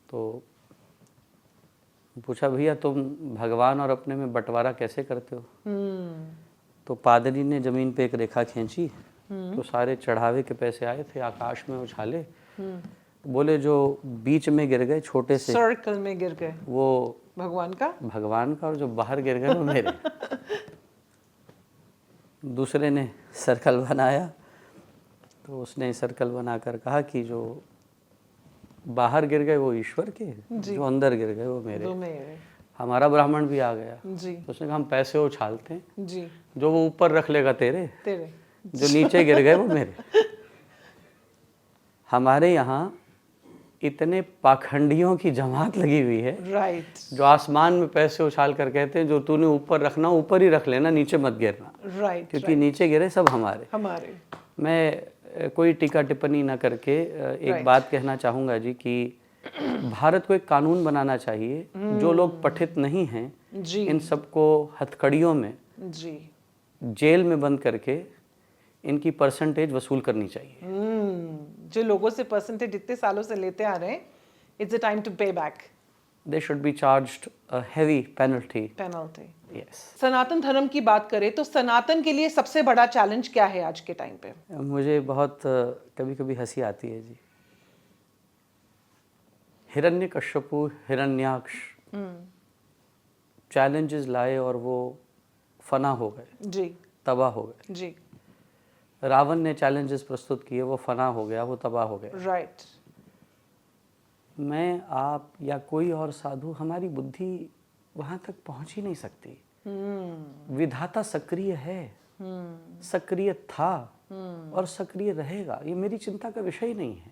S2: तो पूछा, भैया तुम भगवान और अपने में बंटवारा कैसे करते हो? तो पादरी ने जमीन पे एक रेखा खींची, तो सारे चढ़ावे के पैसे आए थे, आकाश में उछाले। बोले जो बीच में गिर गए छोटे से,
S1: सर्कल में गिर गए,
S2: वो
S1: भगवान का
S2: और जो बाहर गिर गए वो मेरे। दूसरे ने सर्कल बनाया, तो उसने सर्कल बनाकर कहा कि जो बाहर गिर गए वो ईश्वर के, जो अंदर गिर गए वो मेरे।
S1: दो मेरे।
S2: हमारा ब्राह्मण भी आ गया।
S1: जी।
S2: उसने कहा हम पैसे उछालते हैं,
S1: जी।
S2: जो वो ऊपर रख लेगा तेरे,
S1: तेरे,
S2: जो नीचे गिर गए वो मेरे। हमारे यहाँ इतने पाखंडियों की जमात लगी हुई है,
S1: राइट,
S2: जो आसमान में पैसे उछाल कर कहते हैं जो तूने ऊपर रखना ऊपर ही रख लेना, नीचे मत गिरना,
S1: राइट,
S2: क्योंकि नीचे गिरे सब हमारे। मैं कोई टीका टिप्पणी ना करके एक बात कहना चाहूँगा जी कि भारत को एक कानून बनाना चाहिए, जो लोग पठित नहीं हैं
S1: जी,
S2: इन सबको हथकड़ियों में
S1: जी,
S2: जेल में बंद करके इनकी परसेंटेज वसूल करनी चाहिए।
S1: जो लोगों से परसेंटेज इतने सालों से लेते आ रहे हैं, इट्स अ टाइम टू पे back.
S2: They should be charged a heavy penalty. Yes.
S1: सनातन धर्म की बात करें तो सनातन के लिए सबसे बड़ा चैलेंज क्या है आज के टाइम पे?
S2: मुझे बहुत कभी कभी हंसी आती है जी। हिरण्यकश्यपु, हिरण्याक्ष चैलेंजेस लाए और वो फना हो गए,
S1: जी,
S2: तबाह हो गए।
S1: जी,
S2: रावण ने चैलेंजेस प्रस्तुत किए, वो फना हो गया, वो तबाह हो गया।
S1: राइट।
S2: मैं, आप या कोई और साधु, हमारी बुद्धि वहाँ तक पहुँच ही नहीं सकती। विधाता सक्रिय है, सक्रिय था और सक्रिय रहेगा, ये मेरी चिंता का विषय नहीं है।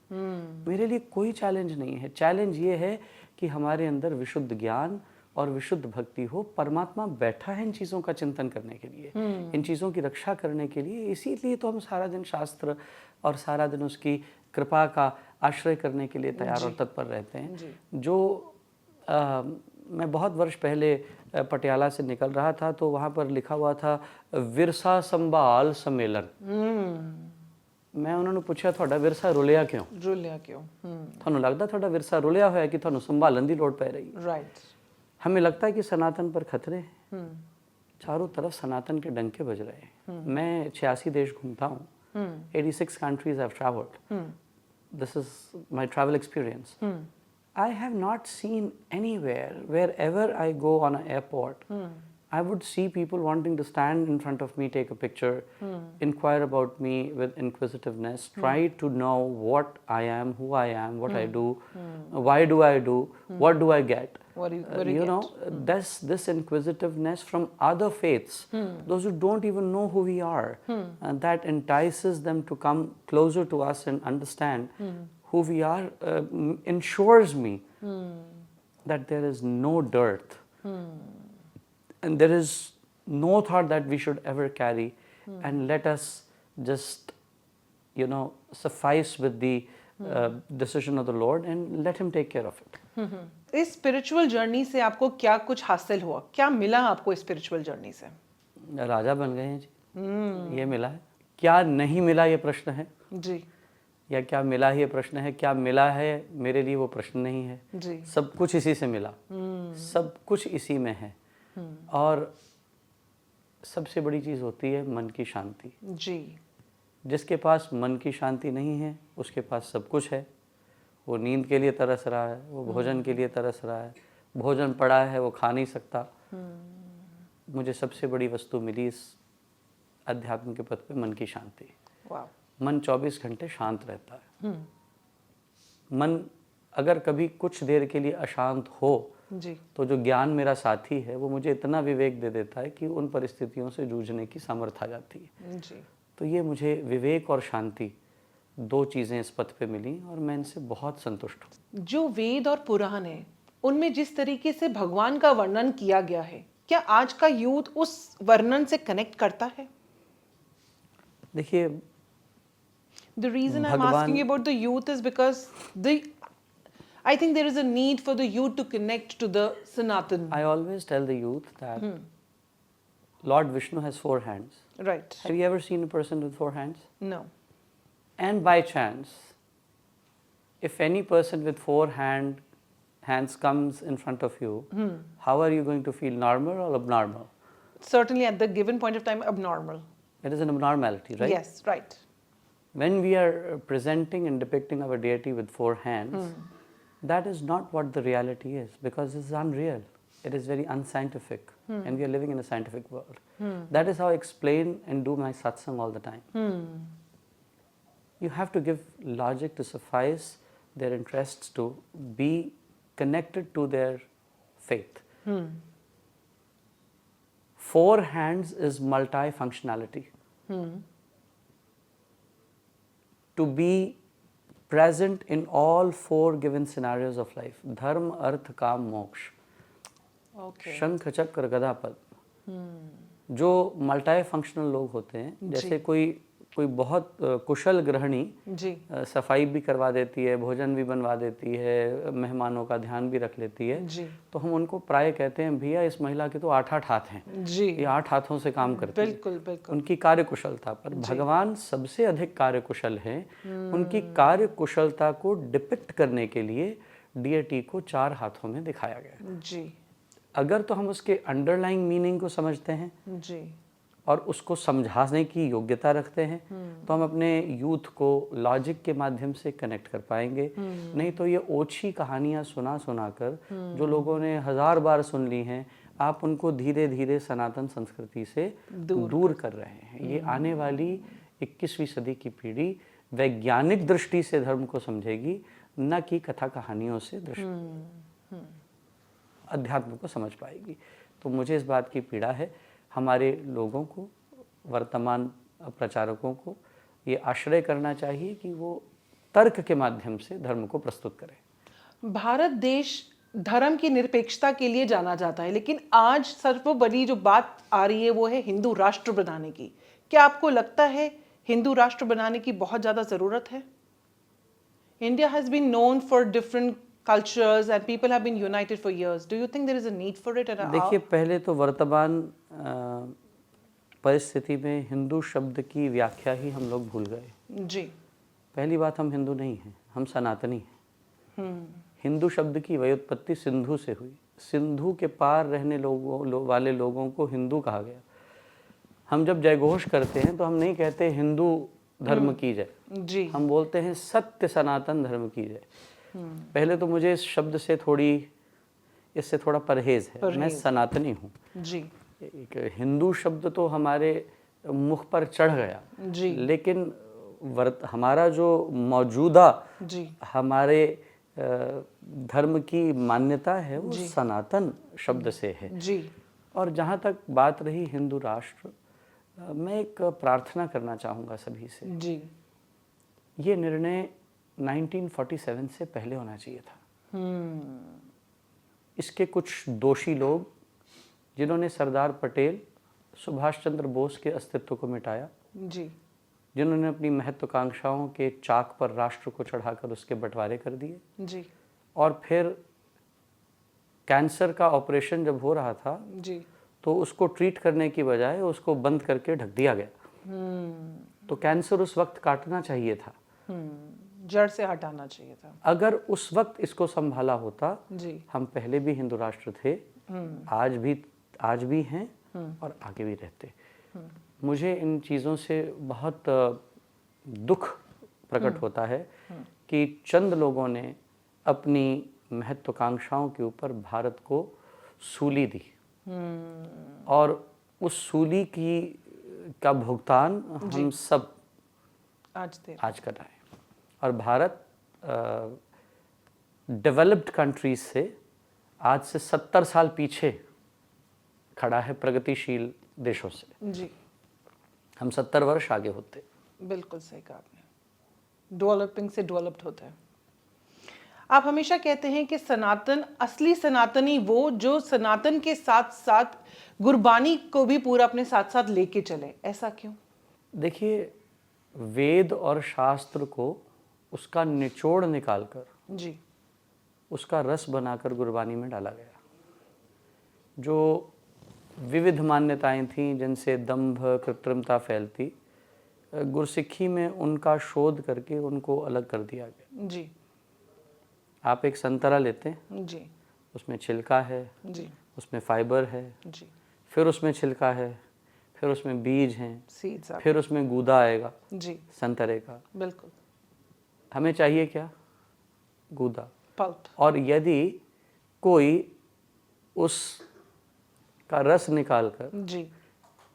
S2: मेरे लिए कोई चैलेंज नहीं है। चैलेंज ये है कि हमारे अंदर विशुद्ध ज्ञान और विशुद्ध भक्ति हो। परमात्मा बैठा है इन चीज़ों का चिंतन करने के लिए, इन चीज़ों की रक्षा करने के लिए। इसीलिए तो हम सारा दिन शास्त्र और सारा दिन उसकी कृपा का आश्रय करने के लिए तैयार और तत्पर रहते हैं। जो मैं बहुत वर्ष पहले पटियाला से निकल रहा था, तो वहाँ पर लिखा हुआ था विरसा संभाल सम्मेलन। मैं उन्होंने पूछा, थोड़ा विरसा रुलिया क्यों?
S1: रुलिया क्यों?
S2: थानू लगता थोड़ा विरसा रुलिया होया कि थानू संभालन दी लोड़ पै रही?
S1: राइट।
S2: हमें लगता है कि सनातन पर खतरे हैं, चारों तरफ सनातन के डंके बज रहे हैं। मैं 86 देश घूमता हूँ, 86 countries I've traveled. This is my travel experience. I have not seen anywhere, wherever I go on an airport, I would see people wanting to stand in front of me, take a picture, inquire about me with inquisitiveness, try to know what I am, who I am, what I do, why do I do, what do I get.
S1: Very
S2: you
S1: get.
S2: know, this inquisitiveness from other faiths, those who don't even know who we are, and that entices them to come closer to us and understand who we are, ensures me that there is no dearth, and there is no thought that we should ever carry, and let us just, you know, suffice with the decision of the Lord and let Him take care of it.
S1: इस spiritual journey से आपको क्या कुछ हासिल हुआ, क्या मिला आपको इस स्पिरिचुअल जर्नी से?
S2: राजा बन गए हैं जी, ये मिला है। क्या नहीं मिला ये प्रश्न है,
S1: जी
S2: या क्या मिला ये प्रश्न है। क्या मिला है मेरे लिए वो प्रश्न नहीं है।
S1: जी
S2: सब कुछ इसी से मिला, सब कुछ इसी में है। और सबसे बड़ी चीज़ होती है मन की शांति।
S1: जी
S2: जिसके पास मन की शांति नहीं है उसके पास सब कुछ है। वो नींद के लिए तरस रहा है, वो भोजन के लिए तरस रहा है, भोजन पड़ा है वो खा नहीं सकता। मुझे सबसे बड़ी वस्तु मिली इस अध्यात्म के पथ पे, मन की शांति।
S1: वाह।
S2: मन 24 घंटे शांत रहता है। मन अगर कभी कुछ देर के लिए अशांत हो
S1: जी
S2: तो जो ज्ञान मेरा साथी है वो मुझे इतना विवेक दे देता है कि उन परिस्थितियों से जूझने की सामर्थ्य आ जाती है।
S1: जी
S2: तो ये मुझे विवेक और शांति, दो चीज़ें इस पथ पे मिली और मैं इनसे बहुत संतुष्ट हूँ।
S1: जो वेद और पुराण है उनमें जिस तरीके से भगवान का वर्णन किया गया है, क्या आज का यूथ उस वर्णन से कनेक्ट करता है?
S2: देखिए,
S1: The reason I'm
S2: भगवान-
S1: asking you about the youth is because I think there is a need for the youth to connect to the Sanatan.
S2: I always tell the youth that Lord Vishnu has 4 hands.
S1: Right.
S2: Have you ever seen a person with 4 hands?
S1: No.
S2: And by chance, if any person with 4 hands comes in front of you, how are you going to feel, normal or abnormal?
S1: Certainly at the given point of time, abnormal.
S2: It is an abnormality, right?
S1: Yes, right.
S2: When we are presenting and depicting our deity with 4 hands, that is not what the reality is, because it's unreal. It is very unscientific, and we are living in a scientific world. That is how I explain and do my satsang all the time. You have to give logic to suffice their interests to be connected to their faith. 4 hands is multifunctionality. To be present in all 4 given scenarios of life, dharma, arth, काम, मोक्ष,
S1: Okay.
S2: शंख चक्र गदा पद। जो multi functional लोग होते हैं, जैसे कोई बहुत कुशल गृहिणी
S1: जी
S2: सफाई भी करवा देती है, भोजन भी बनवा देती है, मेहमानों का ध्यान भी रख लेती है,
S1: जी
S2: तो हम उनको प्राय कहते हैं, भैया इस महिला के तो 8 हाथ हैं,
S1: जी
S2: ये 8 हाथों से काम करती है।
S1: बिल्कुल बिल्कुल।
S2: उनकी कार्य कुशलता पर भगवान सबसे अधिक कार्य कुशल हैं। उनकी कार्य कुशलता को डिपिक्ट करने के लिए डीएटी को 4 हाथों में दिखाया गया।
S1: जी
S2: अगर तो हम उसके अंडरलाइंग मीनिंग को समझते हैं
S1: जी
S2: और उसको समझाने की योग्यता रखते हैं, तो हम अपने यूथ को लॉजिक के माध्यम से कनेक्ट कर पाएंगे। नहीं तो ये ओछी कहानियाँ सुना कर जो लोगों ने 1000 बार सुन ली हैं, आप उनको धीरे धीरे सनातन संस्कृति से दूर कर रहे हैं। ये आने वाली 21वीं सदी की पीढ़ी वैज्ञानिक दृष्टि से धर्म को समझेगी, न कि कथा कहानियों से अध्यात्म को समझ पाएगी। तो मुझे इस बात की पीड़ा है, हमारे लोगों को, वर्तमान प्रचारकों को ये आश्रय करना चाहिए कि वो तर्क के माध्यम से धर्म को प्रस्तुत करें।
S1: भारत देश धर्म की निरपेक्षता के लिए जाना जाता है, लेकिन आज सर्वोपरि जो बात आ रही है वो है हिंदू राष्ट्र बनाने की। क्या आपको लगता है हिंदू राष्ट्र बनाने की बहुत ज़्यादा ज़रूरत है? India has been known for different cultures and people have been united for years. Do you think there is a need for it?
S2: देखिए, पहले तो वर्तमान परिस्थिति में हिंदू शब्द की व्याख्या ही हम लोग भूल गए।
S1: जी
S2: पहली बात, हम हिंदू नहीं हैं, हम सनातनी हैं। हिंदू शब्द की व्युत्पत्ति सिंधु से हुई। सिंधु के पार रहने वाले लोगों को हिंदू कहा गया। हम जब जयघोष करते हैं तो हम नहीं कहते हिंदू धर्म की जय,
S1: जी
S2: हम बोलते हैं सत्य सनातन धर्म की जय। पहले तो मुझे इस शब्द से इससे थोड़ा परहेज है। मैं सनातनी हूँ
S1: जी।
S2: एक हिंदू शब्द तो हमारे मुख पर चढ़ गया
S1: जी
S2: लेकिन हमारा जो मौजूदा
S1: जी
S2: हमारे धर्म की मान्यता है वो सनातन शब्द से है।
S1: जी।
S2: और जहाँ तक बात रही हिंदू राष्ट्र, मैं एक प्रार्थना करना चाहूँगा सभी से।
S1: जी।
S2: ये निर्णय 1947 से पहले होना चाहिए था। इसके कुछ दोषी लोग जिन्होंने सरदार पटेल, सुभाष चंद्र बोस के अस्तित्व को मिटाया,
S1: जी।
S2: जिन्होंने अपनी महत्वाकांक्षाओं के चाक पर राष्ट्र को चढ़ाकर उसके बंटवारे कर दिए,
S1: जी।
S2: और फिर कैंसर का ऑपरेशन जब हो रहा था
S1: जी।
S2: तो उसको ट्रीट करने की बजाय उसको बंद करके ढक दिया गया। तो कैंसर उस वक्त काटना चाहिए था,
S1: जड़ से हटाना चाहिए था।
S2: अगर उस वक्त इसको संभाला होता।
S1: जी।
S2: हम पहले भी हिंदू राष्ट्र थे, आज भी हैं और आगे भी रहते। मुझे इन चीज़ों से बहुत दुख प्रकट होता है कि चंद लोगों ने अपनी महत्वाकांक्षाओं के ऊपर भारत को सूली दी, और उस सूली का भुगतान हम सब आज कर रहे हैं। और भारत डेवलप्ड कंट्रीज से आज से 70 साल पीछे खड़ा है, प्रगतिशील देशों से।
S1: जी।
S2: हम 70 वर्ष आगे होते।
S1: बिल्कुल सही कहा आपने। डेवलपिंग से डेवलप्ड होता है। आप हमेशा कहते हैं कि सनातन, असली सनातनी वो जो सनातन के साथ साथ गुरबानी को भी पूरा अपने साथ साथ लेके चले। ऐसा क्यों?
S2: देखिए, वेद और शास्त्र को उसका निचोड़ निकालकर
S1: जी।
S2: उसका रस बनाकर गुरबानी में डाला गया। जो विविध मान्यताएं थीं जिनसे दंभ, कृत्रिमता फैलती, गुरसिक्खी में उनका शोध करके उनको अलग कर दिया गया।
S1: जी।
S2: आप एक संतरा लेते हैं,
S1: जी।
S2: उसमें छिलका है,
S1: जी।
S2: उसमें फाइबर है,
S1: जी।
S2: फिर उसमें छिलका है, फिर उसमें बीज हैं,
S1: सीड्स,
S2: फिर उसमें गूदा आएगा
S1: जी,
S2: संतरे का।
S1: बिल्कुल।
S2: हमें चाहिए क्या? गूदा,
S1: पल्प।
S2: और यदि कोई उस का रस निकालकर
S1: जी।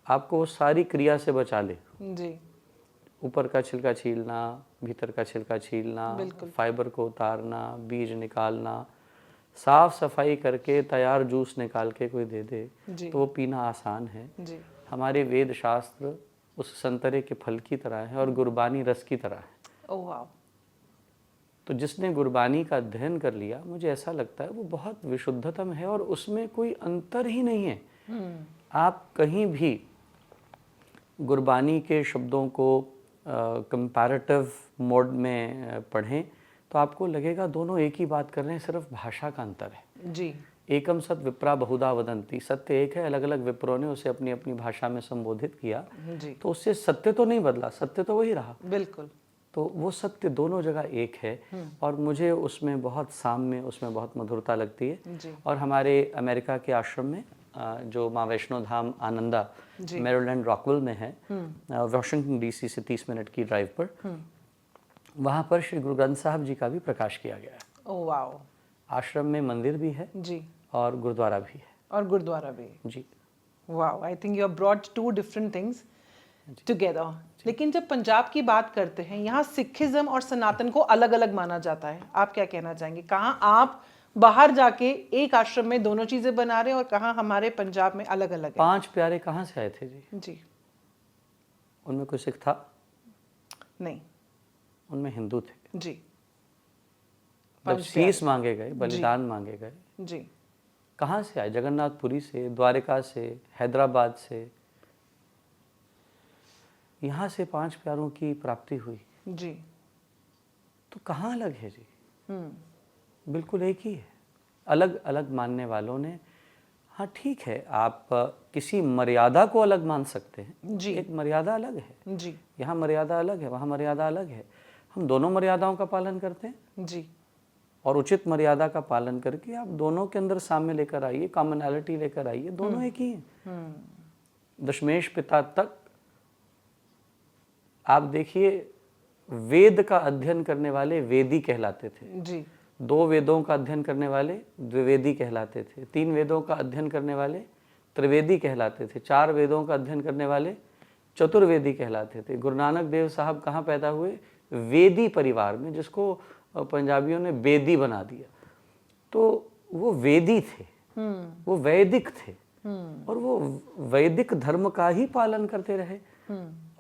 S2: आपको उस सारी क्रिया से बचा ले,
S1: जी।
S2: ऊपर का छिलका छीलना, भीतर का छिलका छीलना, फाइबर को उतारना, बीज निकालना, साफ सफाई करके तैयार जूस निकाल के कोई दे दे, तो वो पीना आसान है।
S1: जी।
S2: हमारे वेद शास्त्र उस संतरे के फल की तरह है और गुरबानी रस की तरह है।
S1: ओह वाह।
S2: तो जिसने गुरबानी का अध्ययन कर लिया, मुझे ऐसा लगता है वो बहुत विशुद्धतम है और उसमें कोई अंतर ही नहीं है। आप कहीं भी गुरबानी के शब्दों को कंपैरेटिव मोड में पढ़ें तो आपको लगेगा दोनों एक ही बात कर रहे हैं, सिर्फ भाषा का अंतर है।
S1: जी।
S2: एकम सत विप्रा बहुधा वदंती, सत्य एक है, अलग अलग विप्रों ने उसे अपनी अपनी भाषा में संबोधित किया।
S1: जी।
S2: तो उससे सत्य तो नहीं बदला, सत्य तो वही रहा।
S1: बिल्कुल।
S2: तो वो सत्य दोनों जगह एक है, और मुझे उसमें बहुत साम्य, उसमें बहुत मधुरता लगती है।
S1: जी।
S2: और हमारे अमेरिका के आश्रम में जो माँ वैष्णो धाम आनंदा मैरीलैंड रॉकविल में है, वाशिंगटन डीसी से 30 मिनट की ड्राइव पर, वहाँ पर श्री गुरु ग्रंथ साहब जी का भी प्रकाश किया गया है।
S1: Oh wow.
S2: आश्रम में मंदिर भी है
S1: जी,
S2: और गुरुद्वारा भी है।
S1: और गुरुद्वारा भी।
S2: जी।
S1: Wow, I think you have brought two different things together. लेकिन जब पंजाब की बात करते हैं, यहाँ सिखिज्म और सनातन को अलग अलग माना जाता है। आप क्या कहना चाहेंगे? कहाँ आप बाहर जाके एक आश्रम में दोनों चीजें बना रहे हैं और कहाँ हमारे पंजाब में अलग अलग है?
S2: 5 प्यारे कहाँ से आए थे जी?
S1: जी।
S2: उनमें कोई सिख था?
S1: नहीं,
S2: उनमें हिंदू थे।
S1: जी।
S2: जब शीश मांगे गए, बलिदान मांगे गए,
S1: जी,
S2: कहाँ से आए? जगन्नाथपुरी से, द्वारिका से, हैदराबाद से, यहाँ से 5 प्यारों की प्राप्ति हुई।
S1: जी।
S2: तो कहाँ अलग है जी? बिल्कुल एक ही है। अलग अलग मानने वालों ने, हाँ ठीक है, आप किसी मर्यादा को अलग मान सकते हैं
S1: जी।
S2: एक मर्यादा अलग है
S1: जी।
S2: यहाँ मर्यादा अलग है, वहाँ मर्यादा अलग है। हम दोनों मर्यादाओं का पालन करते हैं
S1: जी।
S2: और उचित मर्यादा का पालन करके आप दोनों के अंदर साम्य लेकर आइए, कॉमनैलिटी लेकर आइए। दोनों एक ही हैं। दशमेश पिता तक आप देखिए, वेद का अध्ययन करने वाले वेदी कहलाते थे।
S1: जी।
S2: 2 वेदों का अध्ययन करने वाले द्विवेदी कहलाते थे। 3 वेदों का अध्ययन करने वाले त्रिवेदी कहलाते थे। 4 वेदों का अध्ययन करने वाले चतुर्वेदी कहलाते थे। गुरु नानक देव साहब कहाँ पैदा हुए? वेदी परिवार में, जिसको और पंजाबियों ने बेदी बना दिया। तो वो वेदी थे, वो वैदिक थे, और वो वैदिक धर्म का ही पालन करते रहे।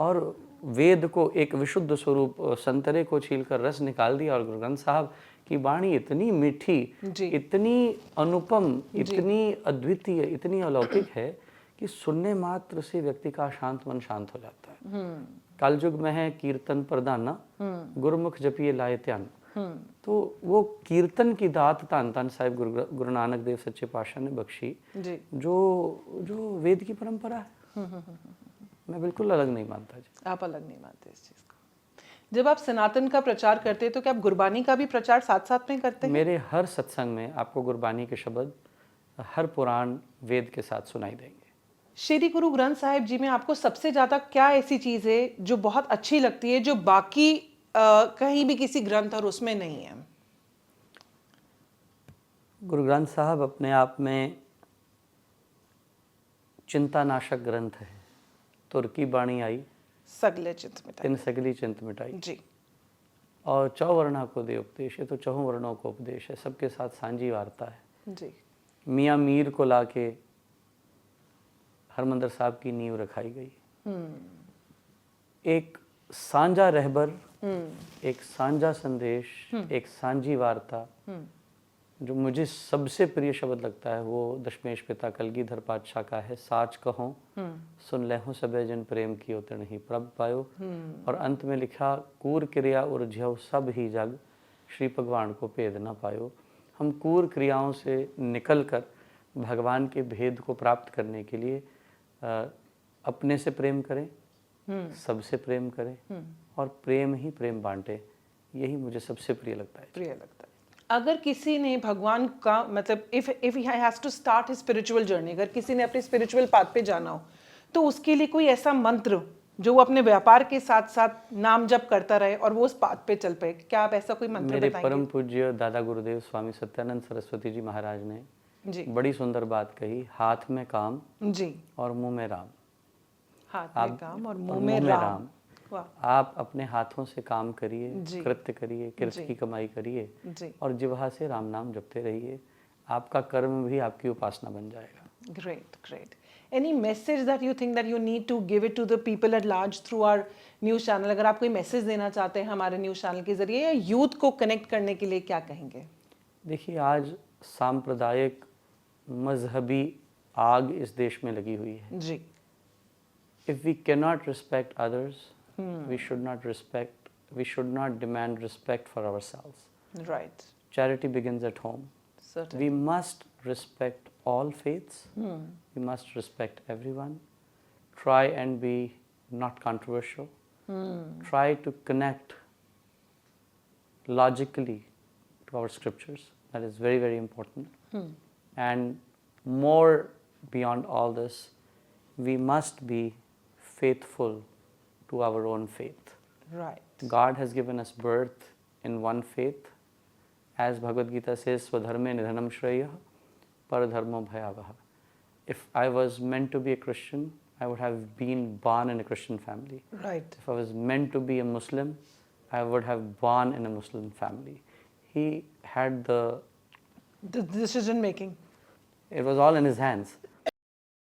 S2: और वेद को एक विशुद्ध स्वरूप, संतरे को छीलकर रस निकाल दिया। और गुरु ग्रंथ साहब की वाणी इतनी मीठी, इतनी अनुपम, इतनी अद्वितीय, इतनी अलौकिक है कि सुनने मात्र से व्यक्ति का शांत मन शांत हो जाता है। कलयुग में है कीर्तन प्रदाना, गुरुमुख जपिए लाए ध्यान। तो वो कीर्तन की दात धन धन साहिब गुरु नानक देव सच्चे पातशाह ने बख्शी, जो वेद की परंपरा है। मैं बिल्कुल अलग नहीं मानता जी।
S1: आप अलग नहीं मानते इस चीज को। जब आप सनातन का प्रचार करते हैं तो क्या आप गुरबानी का भी प्रचार साथ साथ में करते हैं?
S2: मेरे हर सत्संग में आपको गुरबानी के शब्द, हर पुराण वेद के साथ सुनाई देंगे।
S1: श्री गुरु ग्रंथ साहिब जी में आपको सबसे ज्यादा क्या ऐसी चीज है जो बहुत अच्छी लगती है, जो बाकी कहीं भी किसी ग्रंथ और उसमें नहीं है?
S2: गुरु ग्रंथ साहब अपने आप में चिंतानाशक ग्रंथ है। तुर्की बाणी आई,
S1: सगले चिंत मिटाई,
S2: तिन सगली चिंत मिटाई
S1: जी।
S2: और चौवर्णा को दे उपदेश, ये तो चौहों वर्णों को उपदेश है, सबके साथ सांझी वार्ता है
S1: जी।
S2: मियाँ मीर को लाके हरमंदर साहब की नींव रखाई गई। एक सांझा रहबर, एक सांझा संदेश, एक सांझी वार्ता। जो मुझे सबसे प्रिय शब्द लगता है वो दशमेश पिता कलगीधर पातशाह का है, साच कहो सुन लेहूं सबे जन प्रेम कियो तिन ही प्रभ पायो। और अंत में लिखा, कूर क्रिया उर्झ्यौ सब ही जग, श्री भगवान को भेद ना पायो। हम कूर क्रियाओं से निकलकर भगवान के भेद को प्राप्त करने के लिए अपने से प्रेम करें, सबसे प्रेम करें, और प्रेम ही प्रेम बांटे। यही मुझे सबसे प्रिय लगता है।
S1: अगर किसी ने भगवान का मतलब if he has to start his spiritual journey, अगर किसी ने अपने स्पिरिचुअल पाथ पे जाना हो तो उसके लिए कोई ऐसा मंत्र जो वो अपने व्यापार के साथ साथ नाम जप करता रहे और वो उस पाथ पे चल पाए, क्या आप ऐसा कोई मंत्र
S2: मेरे
S1: बताएंगे?
S2: परम पूज्य दादा गुरुदेव स्वामी सत्यानंद सरस्वती जी महाराज ने
S1: जी
S2: बड़ी सुंदर बात कही, हाथ में काम
S1: जी,
S2: और मुंह में राम।
S1: हाथ में काम और मुंह में राम। वाह।
S2: आप अपने हाथों से काम करिए,
S1: जी।
S2: कृत्य करिए, कृत्य की कमाई करिए,
S1: जी।
S2: और जिह्वा से राम नाम जपते रहिए। आपका कर्म भी आपकी उपासना बन जाएगा।
S1: Great great. Any message that you think that you need to give it to the people at large through our news channel? अगर आप कोई मैसेज देना चाहते हैं हमारे न्यूज़ चैनल के जरिए या यूथ को कनेक्ट करने के लिए, क्या कहेंगे?
S2: देखिए, आज सांप्रदायिक मजहबी आग इस देश में लगी हुई है।
S1: जी।
S2: If we cannot respect others, we should not demand respect for ourselves.
S1: Right.
S2: Charity begins at home.
S1: Certainly.
S2: We must respect all faiths. We must respect everyone. Try and be not controversial. Try to connect logically to our scriptures. That is very, very important. And more beyond all this, we must be faithful to our own faith.
S1: Right.
S2: God has given us birth in one faith. As Bhagavad Gita says, Swadharme nidhanam shreyah, paradharmo bhayavaha. If I was meant to be a Christian, I would have been born in a Christian family.
S1: Right.
S2: If I was meant to be a Muslim, I would have born in a Muslim family. He had the
S1: decision making.
S2: It was all in his hands.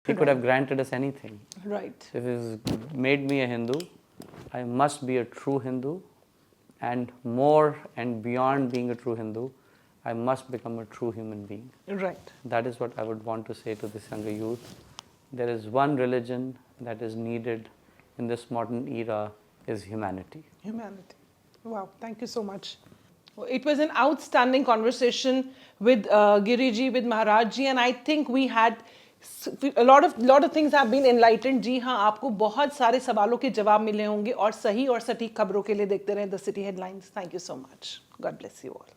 S2: He could have granted us anything.
S1: Right.
S2: If he's made me a Hindu, I must be a true Hindu, and more and beyond being a true Hindu, I must become a true human being.
S1: Right.
S2: That is what I would want to say to this younger youth. There is one religion that is needed in this modern era, is humanity.
S1: Humanity. Wow, thank you so much. It was an outstanding conversation with Giriji, with Maharaj ji, and I think we had a lot of things have been enlightened. जी हाँ, आपको बहुत सारे सवालों के जवाब मिले होंगे और सही और सटीक खबरों के लिए देखते रहें the city headlines. Thank you so much. God bless you all.